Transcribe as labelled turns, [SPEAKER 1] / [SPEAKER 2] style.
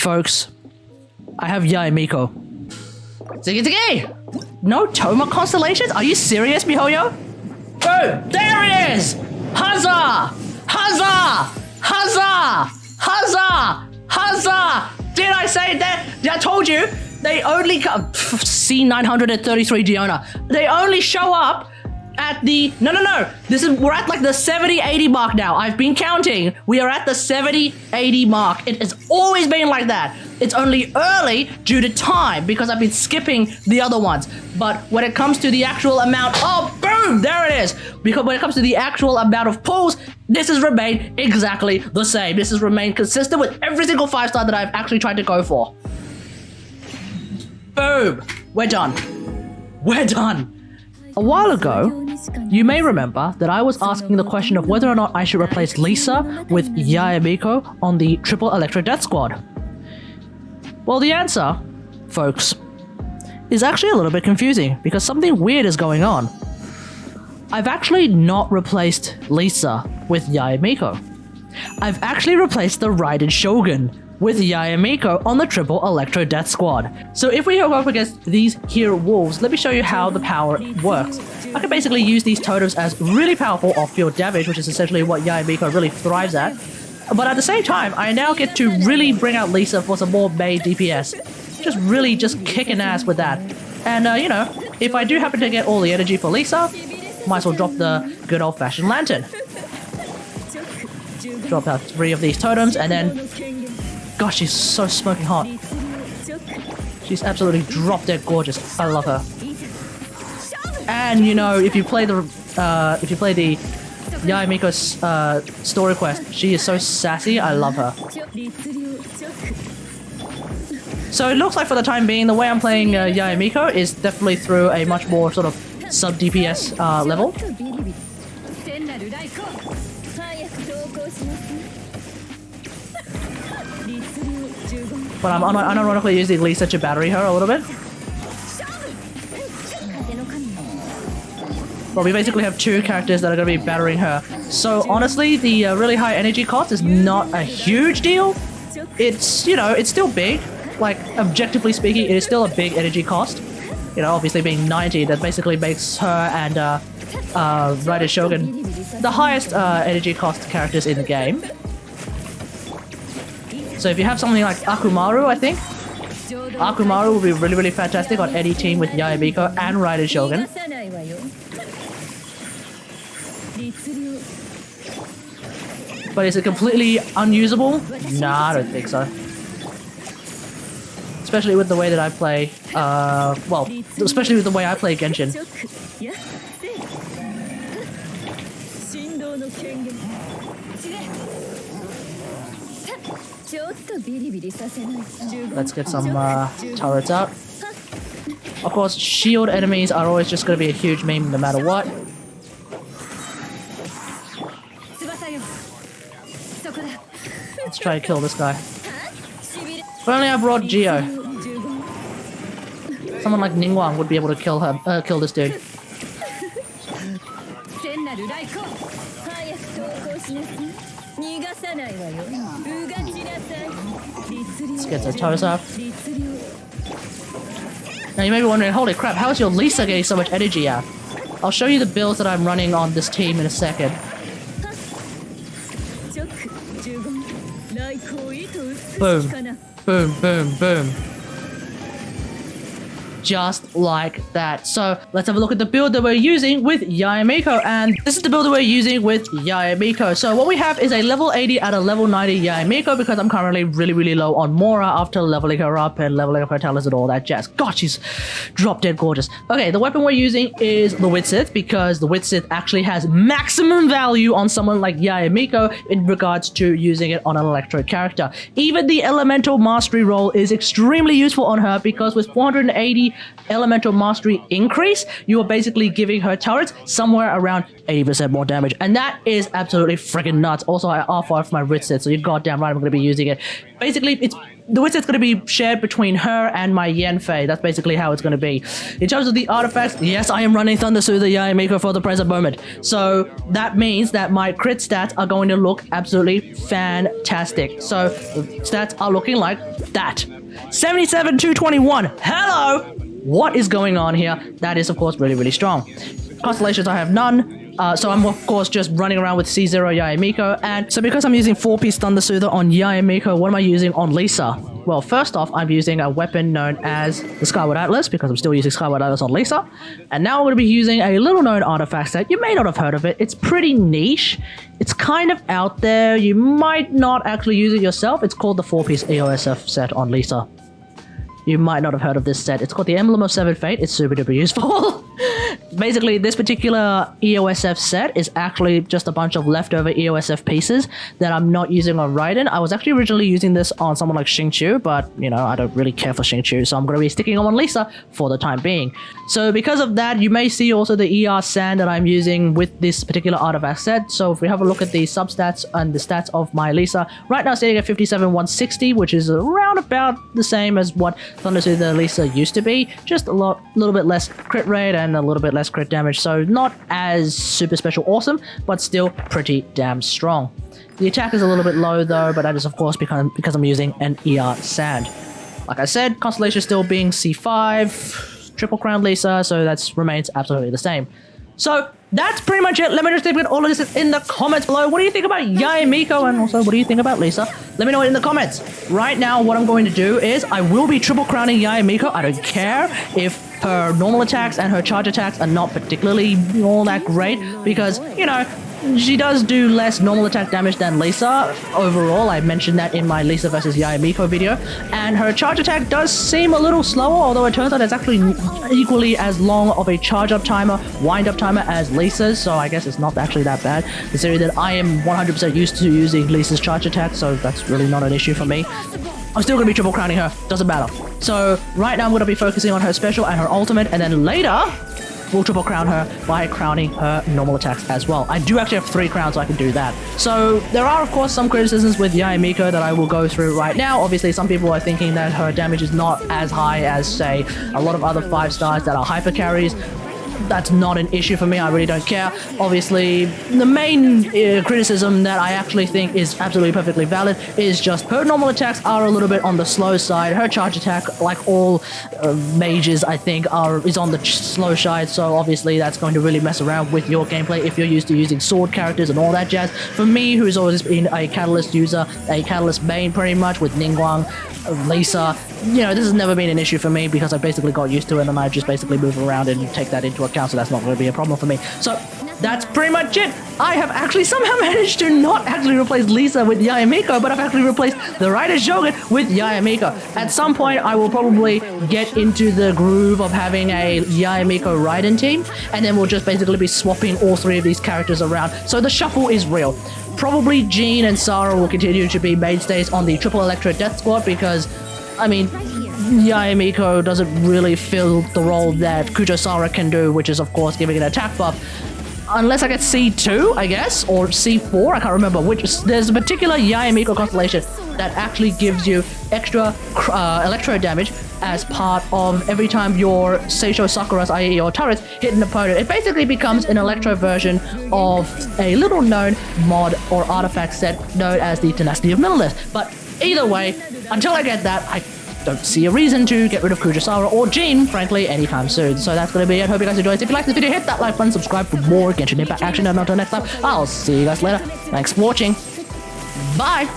[SPEAKER 1] folks, I have YAE MIKO. Ziggy! No Toma constellations? Are you serious, miHoYo? Oh, there it is! Huzzah! Huzzah! Huzzah! Huzzah! Huzzah! Did I say that? I told you, they only come... C933 Diona. They only show up at the... No. We're at like the 70-80 mark now. I've been counting. We are at the 70-80 mark. It has always been like that. It's only early due to time because I've been skipping the other ones. But when it comes to the actual amount... Oh, boom! There it is! Because when it comes to the actual amount of pulls, this has remained exactly the same. This has remained consistent with every single 5-star that I've actually tried to go for. Boom! We're done. We're done. A while ago, you may remember that I was asking the question of whether or not I should replace Lisa with YAE MIKO on the Triple Electro Death Squad. Well, the answer, folks, is actually a little bit confusing because something weird is going on. I've actually not replaced Lisa with YAE MIKO. I've actually replaced the Raiden Shogun with YAE MIKO on the Triple Electro Death Squad. So if we go up against these here wolves, let me show you how the power works. I can basically use these totems as really powerful off-field damage, which is essentially what YAE MIKO really thrives at. But at the same time, I now get to really bring out Lisa for some more May DPS. Just kicking ass with that. And you know, if I do happen to get all the energy for Lisa, might as well drop the good old-fashioned lantern. Drop out 3 of these totems and then... Gosh, she's so smoking hot. She's absolutely drop-dead gorgeous. I love her. And you know, if you play the YAE MIKO's story quest, she is so sassy. I love her. So it looks like for the time being, the way I'm playing YAE MIKO is definitely through a much more sort of sub-DPS level. But I'm unironically using Lisa to battery her a little bit. But we basically have 2 characters that are going to be battering her. So honestly, the really high energy cost is not a huge deal. It's, you know, it's still big. Like, objectively speaking, it is still a big energy cost. You know, obviously being 90, that basically makes her and Raiden Shogun the highest energy cost characters in the game. So if you have something like Akumaru, I think, Akumaru will be really, really fantastic on any team with YAE MIKO and Raiden Shogun. But is it completely unusable? Nah, I don't think so. Especially with the way that I play, well, especially with the way I play Genshin. Let's get some turrets out. Of course, shield enemies are always just going to be a huge meme no matter what. Let's try to kill this guy. If only I brought Geo. Someone like Ningguang would be able to kill her, kill this dude. Let's get the toes up. Now you may be wondering, holy crap, how is your Lisa getting so much energy out? I'll show you the builds that I'm running on this team in a second. Boom. Boom, boom, boom. Just like that. So let's have a look at the build that we're using with YAE MIKO, and this is the build that we're using with YAE MIKO. So what we have is a level 80 at a level 90 YAE MIKO because I'm currently really low on Mora after leveling her up and leveling up her talents and all that jazz. God, she's drop dead gorgeous. Okay, the weapon we're using is the Witsith because the Witsith actually has maximum value on someone like YAE MIKO in regards to using it on an electro character. Even the elemental mastery roll is extremely useful on her because with 480 elemental mastery increase, you are basically giving her turrets somewhere around 80% more damage. And that is absolutely freaking nuts. Also, I R5 for my writ set, so you're goddamn right I'm going to be using it. Basically, the wit set's going to be shared between her and my Yen Fei. That's basically how it's going to be. In terms of the artifacts, yes, I am running Thunder Soother YAE MIKO for the present moment. So that means that my crit stats are going to look absolutely fantastic. So the stats are looking like that. 77 221. Hello! What is going on here? That is, of course, really, really strong. Constellations, I have none. So I'm, of course, just running around with C0 YAE MIKO. And so because I'm using 4-piece Thunder Soother on YAE MIKO, what am I using on Lisa? Well, first off, I'm using a weapon known as the Skyward Atlas, because I'm still using Skyward Atlas on Lisa. And now I'm going to be using a little-known artifact set. You may not have heard of it. It's pretty niche. It's kind of out there. You might not actually use it yourself. It's called the 4-piece EOSF set on Lisa. You might not have heard of this set. It's called the Emblem of Severed Fate. It's super duper useful. Basically, this particular EOSF set is actually just a bunch of leftover EOSF pieces that I'm not using on Raiden. I was actually originally using this on someone like Xingqiu, but, you know, I don't really care for Xingqiu, so I'm going to be sticking on Lisa for the time being. So because of that, you may see also the ER sand that I'm using with this particular artifact set. So if we have a look at the substats and the stats of my Lisa, right now sitting at 57,160, which is around about the same as what Thunder Soother Lisa used to be, just a little bit less crit rate and a little bit less crit damage, so not as super special awesome, but still pretty damn strong. The attack is a little bit low though, but that is of course because I'm using an ER sand. Like I said, Constellation still being C5, Triple Crown Lisa, so that remains absolutely the same. So that's pretty much it. Let me just think about all of this in the comments below. What do you think about YAE MIKO? And also, what do you think about Lisa? Let me know it in the comments. Right now, what I'm going to do is I will be triple crowning YAE MIKO. I don't care if her normal attacks and her charge attacks are not particularly all that great, because, you know, she does do less normal attack damage than Lisa overall. I mentioned that in my Lisa versus YAE MIKO video. And her charge attack does seem a little slower, although it turns out it's actually equally as long of a charge up timer, wind up timer as Lisa's, so I guess it's not actually that bad, considering that I am 100% used to using Lisa's charge attack, so that's really not an issue for me. I'm still going to be triple crowning her, doesn't matter. So right now I'm going to be focusing on her special and her ultimate, and then later we'll triple crown her by crowning her normal attacks as well. I do actually have 3 crowns, so I can do that. So there are of course some criticisms with YAE MIKO that I will go through right now. Obviously some people are thinking that her damage is not as high as, say, a lot of other 5 stars that are hyper carries. That's not an issue for me, I really don't care. Obviously, the main criticism that I actually think is absolutely perfectly valid is just her normal attacks are a little bit on the slow side. Her charge attack, like all mages, I think, is on the slow side, so obviously that's going to really mess around with your gameplay if you're used to using sword characters and all that jazz. For me, who's always been a Catalyst user, a Catalyst main pretty much, with Ningguang, Lisa, you know, this has never been an issue for me because I basically got used to it and I just basically move around and take that into account, so that's not going to be a problem for me. So that's pretty much it. I have actually somehow managed to not actually replace Lisa with YAE MIKO, but I've actually replaced the Rider Shogun with YAE MIKO. At some point, I will probably get into the groove of having a YAE MIKO Raiden team, and then we'll just basically be swapping all 3 of these characters around. So the shuffle is real. Probably Jean and Sarah will continue to be mainstays on the Triple Electro Death Squad because, I mean, YAE MIKO doesn't really fill the role that Kujo-Sara can do, which is of course giving an attack buff. Unless I get C2, I guess, or C4, I can't remember which. There's a particular YAE MIKO constellation that actually gives you extra electro damage as part of every time your Seisho Sakura's, i.e. your turrets, hit an opponent. It basically becomes an electro version of a little known mod or artifact set known as the Tenacity of Millilith. But either way, until I get that, I don't see a reason to get rid of Kujo-Sara or Jean, frankly, anytime soon. So that's going to be it. Hope you guys enjoyed. If you like this video, hit that like button, subscribe for more Genshin Impact action, and until next time, I'll see you guys later. Thanks for watching. Bye!